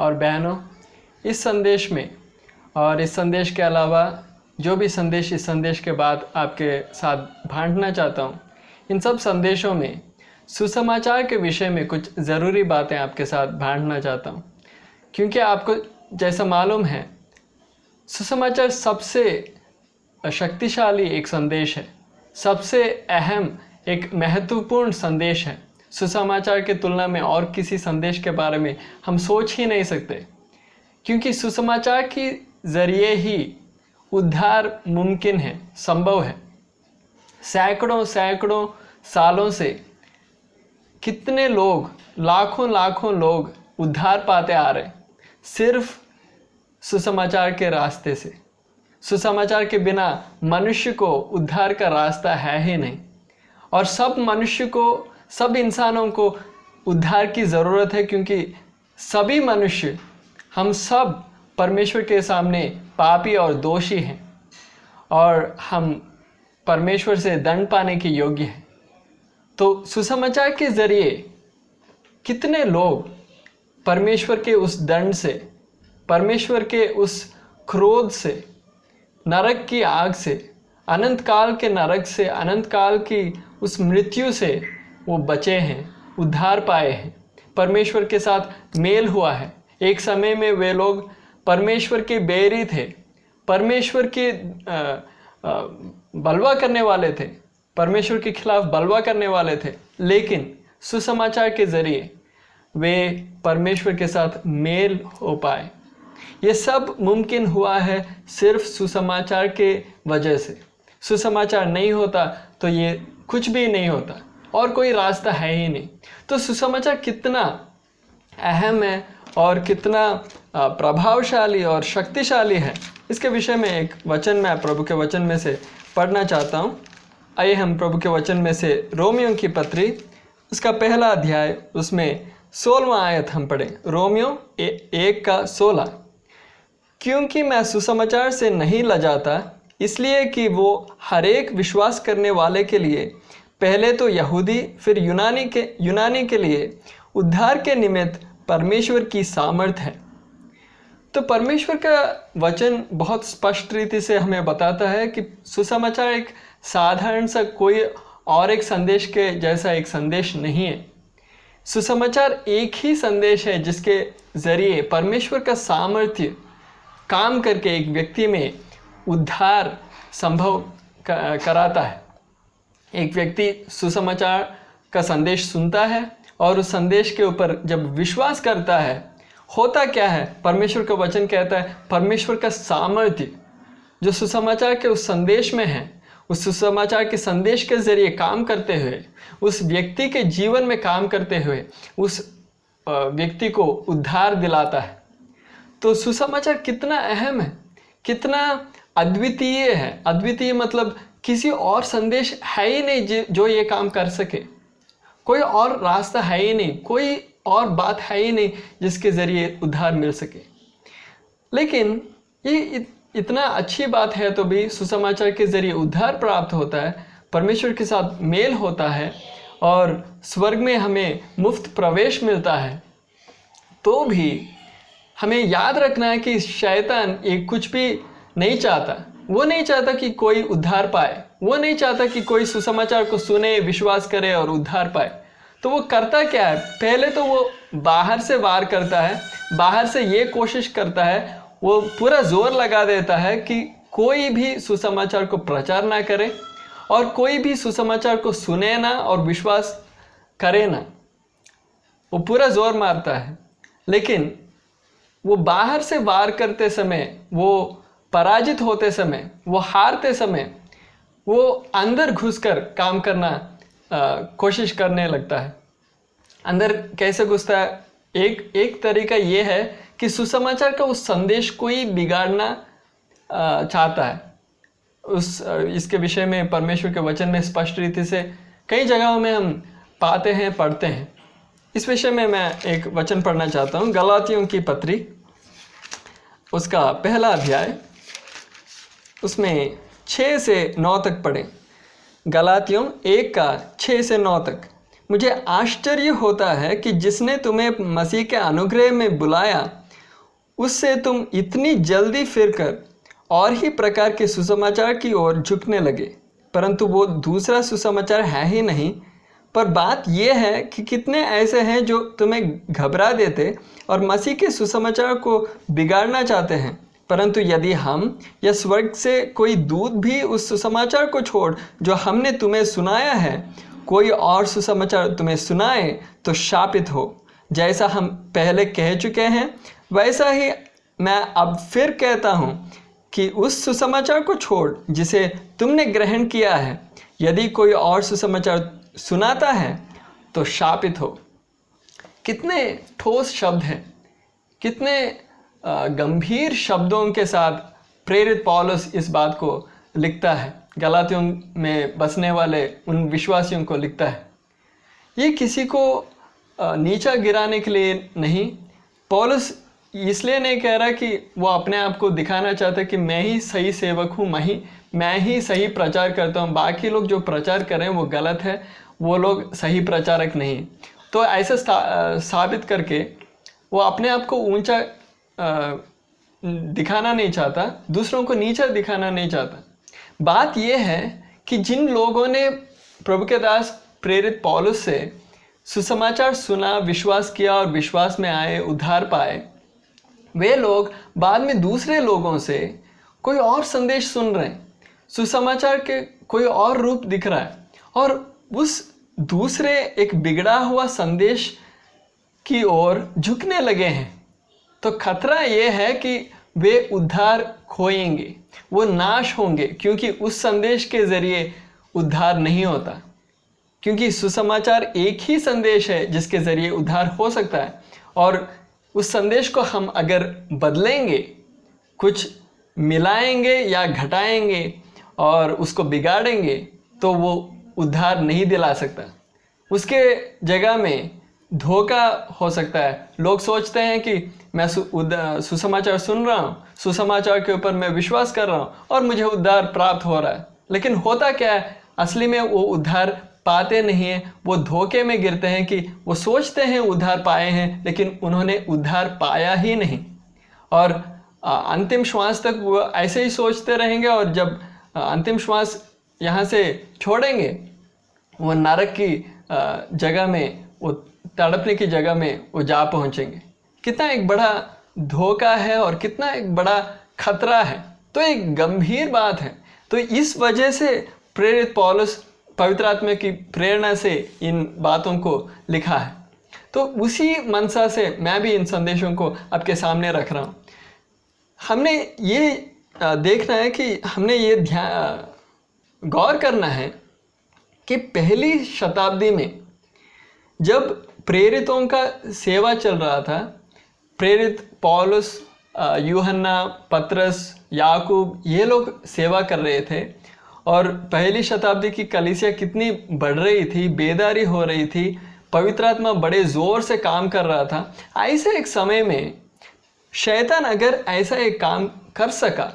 और बहनों, इस संदेश में और इस संदेश के अलावा जो भी संदेश इस संदेश के बाद आपके साथ बांटना चाहता हूँ, इन सब संदेशों में सुसमाचार के विषय में कुछ ज़रूरी बातें आपके साथ बांटना चाहता हूँ, क्योंकि आपको जैसा मालूम है सुसमाचार सबसे शक्तिशाली एक संदेश है, सबसे अहम एक महत्वपूर्ण संदेश है। सुसमाचार के तुलना में और किसी संदेश के बारे में हम सोच ही नहीं सकते, क्योंकि सुसमाचार के ज़रिए ही उद्धार मुमकिन है, संभव है। सैकड़ों सैकड़ों सालों से कितने लोग, लाखों लाखों लोग उद्धार पाते आ रहे सिर्फ सुसमाचार के रास्ते से। सुसमाचार के बिना मनुष्य को उद्धार का रास्ता है ही नहीं, और सब मनुष्य को, सब इंसानों को उद्धार की ज़रूरत है, क्योंकि सभी मनुष्य, हम सब परमेश्वर के सामने पापी और दोषी हैं और हम परमेश्वर से दंड पाने के योग्य हैं। तो सुसमाचार के ज़रिए कितने लोग परमेश्वर के उस दंड से, परमेश्वर के उस क्रोध से, नरक की आग से, अनंत काल के नरक से, अनंत काल की उस मृत्यु से वो बचे हैं, उद्धार पाए हैं, परमेश्वर के साथ मेल हुआ है। एक समय में वे लोग परमेश्वर के बैरी थे, परमेश्वर के बलवा करने वाले थे, परमेश्वर के खिलाफ बलवा करने वाले थे, लेकिन सुसमाचार के ज़रिए वे परमेश्वर के साथ मेल हो पाए। ये सब मुमकिन हुआ है सिर्फ सुसमाचार के वजह से। सुसमाचार नहीं होता तो ये कुछ भी नहीं होता, और कोई रास्ता है ही नहीं। तो सुसमाचार कितना अहम है और कितना प्रभावशाली और शक्तिशाली है, इसके विषय में एक वचन मैं प्रभु के वचन में से पढ़ना चाहता हूँ। आइए हम प्रभु के वचन में से रोमियो की पत्री, उसका पहला अध्याय, उसमें 16वां आयत हम पढ़ें। रोमियो 1:16। क्योंकि मैं सुसमाचार से नहीं लजाता, इसलिए कि वो हर एक विश्वास करने वाले के लिए, पहले तो यहूदी फिर यूनानी के लिए उद्धार के निमित्त परमेश्वर की सामर्थ है। तो परमेश्वर का वचन बहुत स्पष्ट रीति से हमें बताता है कि सुसमाचार एक साधारण सा कोई और एक संदेश के जैसा एक संदेश नहीं है। सुसमाचार एक ही संदेश है जिसके ज़रिए परमेश्वर का सामर्थ्य काम करके एक व्यक्ति में उद्धार संभव कराता है। एक व्यक्ति सुसमाचार का संदेश सुनता है और उस संदेश के ऊपर जब विश्वास करता है, होता क्या है? परमेश्वर का वचन कहता है परमेश्वर का सामर्थ्य जो सुसमाचार के उस संदेश में है, उस सुसमाचार के संदेश के ज़रिए काम करते हुए, उस व्यक्ति के जीवन में काम करते हुए उस व्यक्ति को उद्धार दिलाता है। तो सुसमाचार कितना अहम है, कितना अद्वितीय है। अद्वितीय मतलब किसी और संदेश है ही नहीं जो ये काम कर सके, कोई और रास्ता है ही नहीं, कोई और बात है ही नहीं जिसके ज़रिए उद्धार मिल सके। लेकिन ये इतना अच्छी बात है तो भी सुसमाचार के ज़रिए उद्धार प्राप्त होता है, परमेश्वर के साथ मेल होता है और स्वर्ग में हमें मुफ्त प्रवेश मिलता है, तो भी हमें याद रखना है कि शैतान ये कुछ भी नहीं चाहता। वो नहीं चाहता कि कोई उद्धार पाए, वो नहीं चाहता कि कोई सुसमाचार को सुने, विश्वास करे और उद्धार पाए। तो वो करता क्या है? पहले तो वो बाहर से वार करता है, बाहर से ये कोशिश करता है, वो पूरा जोर लगा देता है कि कोई भी सुसमाचार को प्रचार ना करे और कोई भी सुसमाचार को सुने ना और विश्वास करे ना। वो पूरा जोर मारता है, लेकिन वो बाहर से वार करते समय, वो पराजित होते समय, वो हारते समय, वो अंदर घुसकर काम करना कोशिश करने लगता है। अंदर कैसे घुसता है? एक तरीका ये है कि सुसमाचार का उस संदेश को ही बिगाड़ना चाहता है। इसके विषय में परमेश्वर के वचन में स्पष्ट रीति से कई जगहों में हम पाते हैं, पढ़ते हैं। इस विषय में मैं एक वचन पढ़ना चाहता हूँ। गलातियों की पत्री, उसका पहला अध्याय, उसमें 6 से 9 तक पढ़ें। गलातियों 1:6-9 तक। मुझे आश्चर्य होता है कि जिसने तुम्हें मसीह के अनुग्रह में बुलाया उससे तुम इतनी जल्दी फिरकर और ही प्रकार के सुसमाचार की ओर झुकने लगे, परंतु वो दूसरा सुसमाचार है ही नहीं। पर बात यह है कि कितने ऐसे हैं जो तुम्हें घबरा देते और मसीह के सुसमाचार को बिगाड़ना चाहते हैं। परंतु यदि हम या स्वर्ग से कोई दूत भी उस सुसमाचार को छोड़ जो हमने तुम्हें सुनाया है, कोई और सुसमाचार तुम्हें सुनाए, तो शापित हो। जैसा हम पहले कह चुके हैं, वैसा ही मैं अब फिर कहता हूँ कि उस सुसमाचार को छोड़ जिसे तुमने ग्रहण किया है, यदि कोई और सुसमाचार सुनाता है तो शापित हो। कितने ठोस शब्द हैं, कितने गंभीर शब्दों के साथ प्रेरित पौलुस इस बात को लिखता है, गलातियों में बसने वाले उन विश्वासियों को लिखता है। ये किसी को नीचा गिराने के लिए नहीं, पौलुस इसलिए नहीं कह रहा कि वो अपने आप को दिखाना चाहता कि मैं ही सही सेवक हूँ, मैं ही सही प्रचार करता हूँ, बाकी लोग जो प्रचार करें वो गलत है, वो लोग सही प्रचारक नहीं। तो ऐसे साबित करके वो अपने आप को ऊंचा दिखाना नहीं चाहता, दूसरों को नीचा दिखाना नहीं चाहता। बात यह है कि जिन लोगों ने प्रभु के दास प्रेरित पौलुस से सुसमाचार सुना, विश्वास किया और विश्वास में आए, उद्धार पाए, वे लोग बाद में दूसरे लोगों से कोई और संदेश सुन रहे हैं, सुसमाचार के कोई और रूप दिख रहा है और उस दूसरे एक बिगड़ा हुआ संदेश की ओर झुकने लगे हैं। तो खतरा ये है कि वे उद्धार खोएंगे, वो नाश होंगे, क्योंकि उस संदेश के ज़रिए उद्धार नहीं होता। क्योंकि सुसमाचार एक ही संदेश है जिसके ज़रिए उद्धार हो सकता है, और उस संदेश को हम अगर बदलेंगे, कुछ मिलाएंगे या घटाएंगे और उसको बिगाड़ेंगे, तो वो उद्धार नहीं दिला सकता। उसके जगह में धोखा हो सकता है। लोग सोचते हैं कि मैं सुसमाचार सुन रहा हूँ, सुसमाचार के ऊपर मैं विश्वास कर रहा हूँ और मुझे उद्धार प्राप्त हो रहा है, लेकिन होता क्या है, असली में वो उद्धार पाते नहीं हैं। वो धोखे में गिरते हैं कि वो सोचते हैं उद्धार पाए हैं, लेकिन उन्होंने उद्धार पाया ही नहीं, और अंतिम श्वास तक वो ऐसे ही सोचते रहेंगे, और जब अंतिम श्वास यहाँ से छोड़ेंगे, वो नरक की जगह में, वो तड़पने की जगह में वो जा पहुँचेंगे। कितना एक बड़ा धोखा है और कितना एक बड़ा खतरा है। तो एक गंभीर बात है। तो इस वजह से प्रेरित पौलुस पवित्र आत्मा की प्रेरणा से इन बातों को लिखा है। तो उसी मनसा से मैं भी इन संदेशों को आपके सामने रख रहा हूँ। हमने ये देखना है कि हमने ये गौर करना है कि पहली शताब्दी में जब प्रेरितों का सेवा चल रहा था, प्रेरित पौलुस, यूहन्ना, पतरस, याकूब, ये लोग सेवा कर रहे थे, और पहली शताब्दी की कलीसिया कितनी बढ़ रही थी, बेदारी हो रही थी, पवित्र आत्मा बड़े ज़ोर से काम कर रहा था। ऐसे एक समय में शैतान अगर ऐसा एक काम कर सका,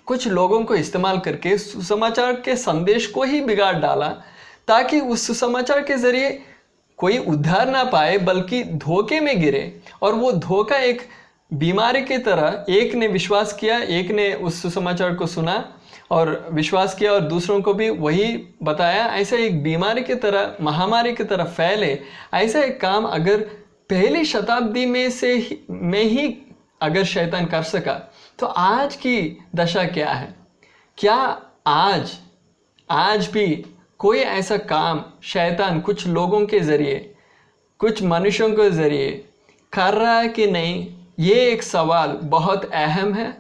कुछ लोगों को इस्तेमाल करके सुसमाचार के संदेश को ही बिगाड़ डाला, ताकि उस सुसमाचार के ज़रिए कोई उद्धार ना पाए बल्कि धोखे में गिरे, और वो धोखा एक बीमारी की तरह, एक ने विश्वास किया, एक ने उस सुसमाचार को सुना और विश्वास किया और दूसरों को भी वही बताया, ऐसे एक बीमारी की तरह, महामारी की तरह फैले। ऐसा एक काम अगर पहली शताब्दी में ही अगर शैतान कर सका, तो आज की दशा क्या है? क्या आज भी कोई ऐसा काम शैतान कुछ लोगों के ज़रिए, कुछ मनुष्यों के ज़रिए कर रहा है कि नहीं? ये एक सवाल बहुत अहम है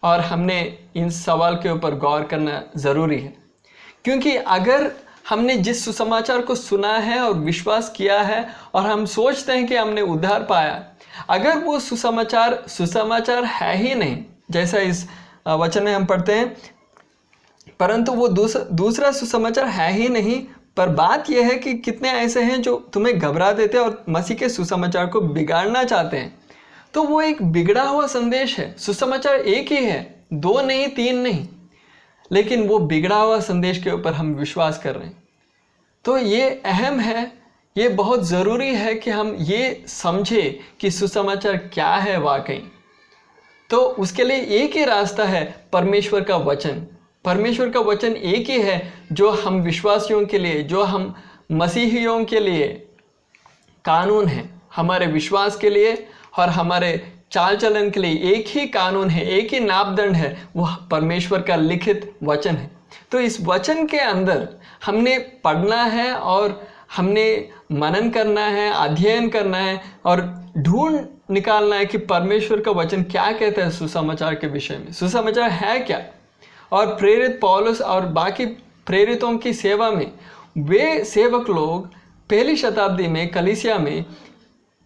और हमने इन सवाल के ऊपर गौर करना ज़रूरी है। क्योंकि अगर हमने जिस सुसमाचार को सुना है और विश्वास किया है और हम सोचते हैं कि हमने उद्धार पाया, अगर वो सुसमाचार है ही नहीं, जैसा इस वचन में हम पढ़ते हैं, परंतु वो दूसरा सुसमाचार है ही नहीं, पर बात यह है कि कितने ऐसे हैं जो तुम्हें घबरा देते हैं और मसीह के सुसमाचार को बिगाड़ना चाहते हैं। तो वो एक बिगड़ा हुआ संदेश है। सुसमाचार एक ही है, 2 नहीं, 3 नहीं, लेकिन वो बिगड़ा हुआ संदेश के ऊपर हम विश्वास कर रहे हैं। तो ये अहम है, ये बहुत ज़रूरी है कि हम ये समझें कि सुसमाचार क्या है वाकई। तो उसके लिए एक ही रास्ता है, परमेश्वर का वचन। परमेश्वर का वचन एक ही है जो हम विश्वासियों के लिए, जो हम मसीहियों के लिए कानून है, हमारे विश्वास के लिए और हमारे चाल चलन के लिए एक ही कानून है, एक ही मापदंड है, वो परमेश्वर का लिखित वचन है। तो इस वचन के अंदर हमने पढ़ना है और हमने मनन करना है, अध्ययन करना है और ढूंढ निकालना है कि परमेश्वर का वचन क्या कहता है सुसमाचार के विषय में, सुसमाचार है क्या। और प्रेरित पौलुस और बाकी प्रेरितों की सेवा में वे सेवक लोग पहली शताब्दी में कलीसिया में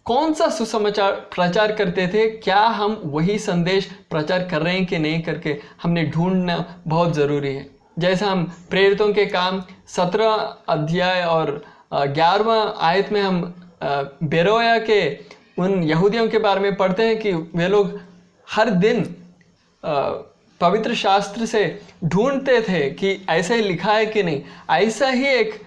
कौन सा सुसमाचार प्रचार करते थे, क्या हम वही संदेश प्रचार कर रहे हैं कि नहीं करके हमने ढूंढना बहुत ज़रूरी है। जैसा हम प्रेरितों के काम 17 अध्याय और 11वां आयत में हम बेरोया के उन यहूदियों के बारे में पढ़ते हैं कि वे लोग हर दिन पवित्र शास्त्र से ढूंढते थे कि ऐसा ही लिखा है कि नहीं। ऐसा ही एक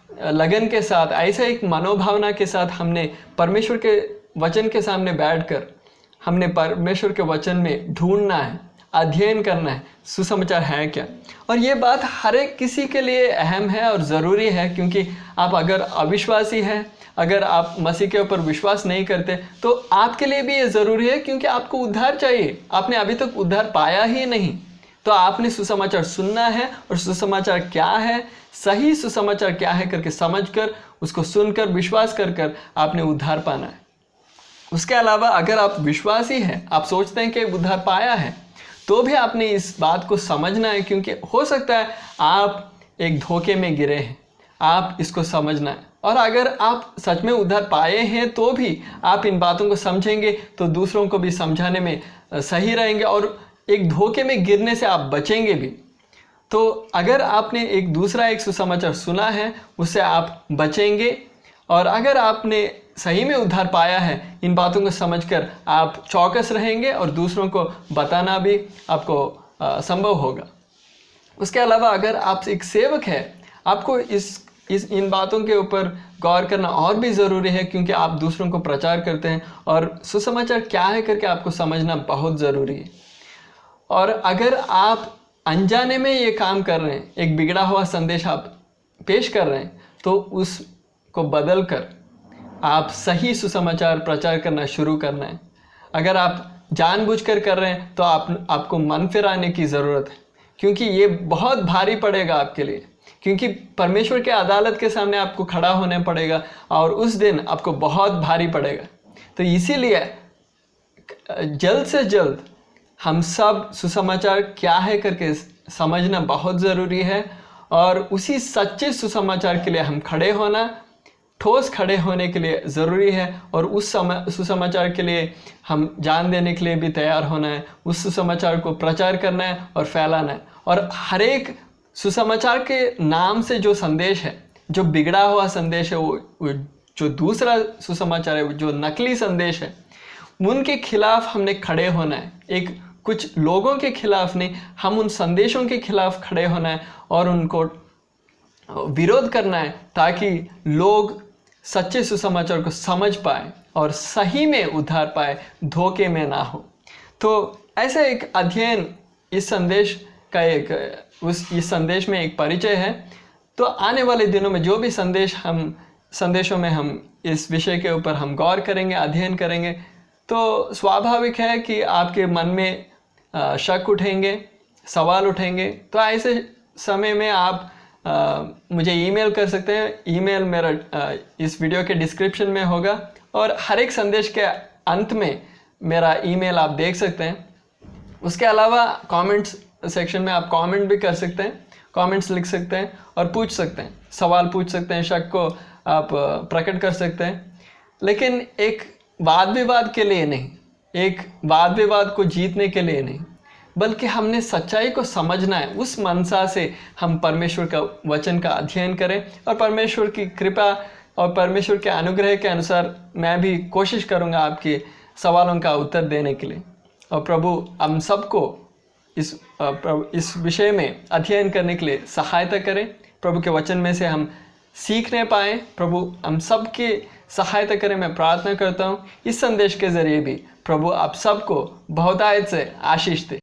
लगन के साथ, ऐसा एक मनोभावना के साथ हमने परमेश्वर के वचन के सामने बैठकर हमने परमेश्वर के वचन में ढूंढना है, अध्ययन करना है सुसमाचार है क्या। और ये बात हर एक किसी के लिए अहम है और ज़रूरी है, क्योंकि आप अगर अविश्वासी हैं, अगर आप मसीह के ऊपर विश्वास नहीं करते, तो आपके लिए भी ये ज़रूरी है, क्योंकि आपको उद्धार चाहिए। आपने अभी तक उद्धार पाया ही नहीं, तो आपने सुसमाचार सुनना है और सुसमाचार क्या है, सही सुसमाचार क्या है करके समझकर, उसको सुनकर, विश्वास कर कर आपने उद्धार पाना है। उसके अलावा अगर आप विश्वासी हैं, आप सोचते हैं कि उद्धार पाया है, तो भी आपने इस बात को समझना है, क्योंकि हो सकता है आप एक धोखे में गिरे हैं, आप इसको समझना है। और अगर आप सच में उद्धार पाए हैं तो भी आप इन बातों को समझेंगे तो दूसरों को भी समझाने में सही रहेंगे और एक धोखे में गिरने से आप बचेंगे भी। तो अगर आपने एक सुसमाचार सुना है, उससे आप बचेंगे। और अगर आपने सही में उद्धार पाया है, इन बातों को समझकर आप चौकस रहेंगे और दूसरों को बताना भी आपको संभव होगा। उसके अलावा अगर आप एक सेवक है, आपको इन बातों के ऊपर गौर करना और भी ज़रूरी है, क्योंकि आप दूसरों को प्रचार करते हैं और सुसमाचार क्या है करके आपको समझना बहुत ज़रूरी है। और अगर आप अनजाने में ये काम कर रहे हैं, एक बिगड़ा हुआ संदेश आप पेश कर रहे हैं, तो उसको बदल कर आप सही सुसमाचार प्रचार करना शुरू करना है। अगर आप जानबूझकर कर रहे हैं तो आपको मन फिराने की ज़रूरत है, क्योंकि ये बहुत भारी पड़ेगा आपके लिए, क्योंकि परमेश्वर के अदालत के सामने आपको खड़ा होने पड़ेगा और उस दिन आपको बहुत भारी पड़ेगा। तो इसीलिए जल्द से जल्द हम सब सुसमाचार क्या है करके समझना बहुत ज़रूरी है और उसी सच्चे सुसमाचार के लिए हम खड़े होना, ठोस खड़े होने के लिए ज़रूरी है। और उस सुसमाचार के लिए हम जान देने के लिए भी तैयार होना है, उस सुसमाचार को प्रचार करना है और फैलाना है। और हर एक सुसमाचार के नाम से जो संदेश है, जो बिगड़ा हुआ संदेश है, वो जो दूसरा सुसमाचार है, जो नकली संदेश है, उनके खिलाफ हमने खड़े होना है। एक कुछ लोगों के खिलाफ नहीं, हम उन संदेशों के खिलाफ खड़े होना है और उनको विरोध करना है, ताकि लोग सच्चे सुसमाचार को समझ पाए और सही में उद्धार पाए, धोखे में ना हो। तो ऐसा एक अध्ययन इस संदेश का इस संदेश में एक परिचय है। तो आने वाले दिनों में जो भी संदेशों में हम इस विषय के ऊपर हम गौर करेंगे, अध्ययन करेंगे, तो स्वाभाविक है कि आपके मन में शक उठेंगे, सवाल उठेंगे। तो ऐसे समय में आप मुझे ईमेल कर सकते हैं। ईमेल मेरा इस वीडियो के डिस्क्रिप्शन में होगा और हर एक संदेश के अंत में मेरा ईमेल आप देख सकते हैं। उसके अलावा कमेंट्स सेक्शन में आप कमेंट भी कर सकते हैं, कमेंट्स लिख सकते हैं और पूछ सकते हैं, सवाल पूछ सकते हैं, शक को आप प्रकट कर सकते हैं। लेकिन एक वाद विवाद के लिए नहीं, एक वाद विवाद को जीतने के लिए नहीं, बल्कि हमने सच्चाई को समझना है। उस मनसा से हम परमेश्वर का वचन का अध्ययन करें और परमेश्वर की कृपा और परमेश्वर के अनुग्रह के अनुसार मैं भी कोशिश करूंगा आपके सवालों का उत्तर देने के लिए। और प्रभु हम सबको इस विषय में अध्ययन करने के लिए सहायता करें। प्रभु के वचन में से हम सीखने पाएँ। प्रभु हम सबके सहायता करें। मैं प्रार्थना करता हूँ इस संदेश के जरिए भी प्रभु आप सबको बहुतायत से आशीष दे।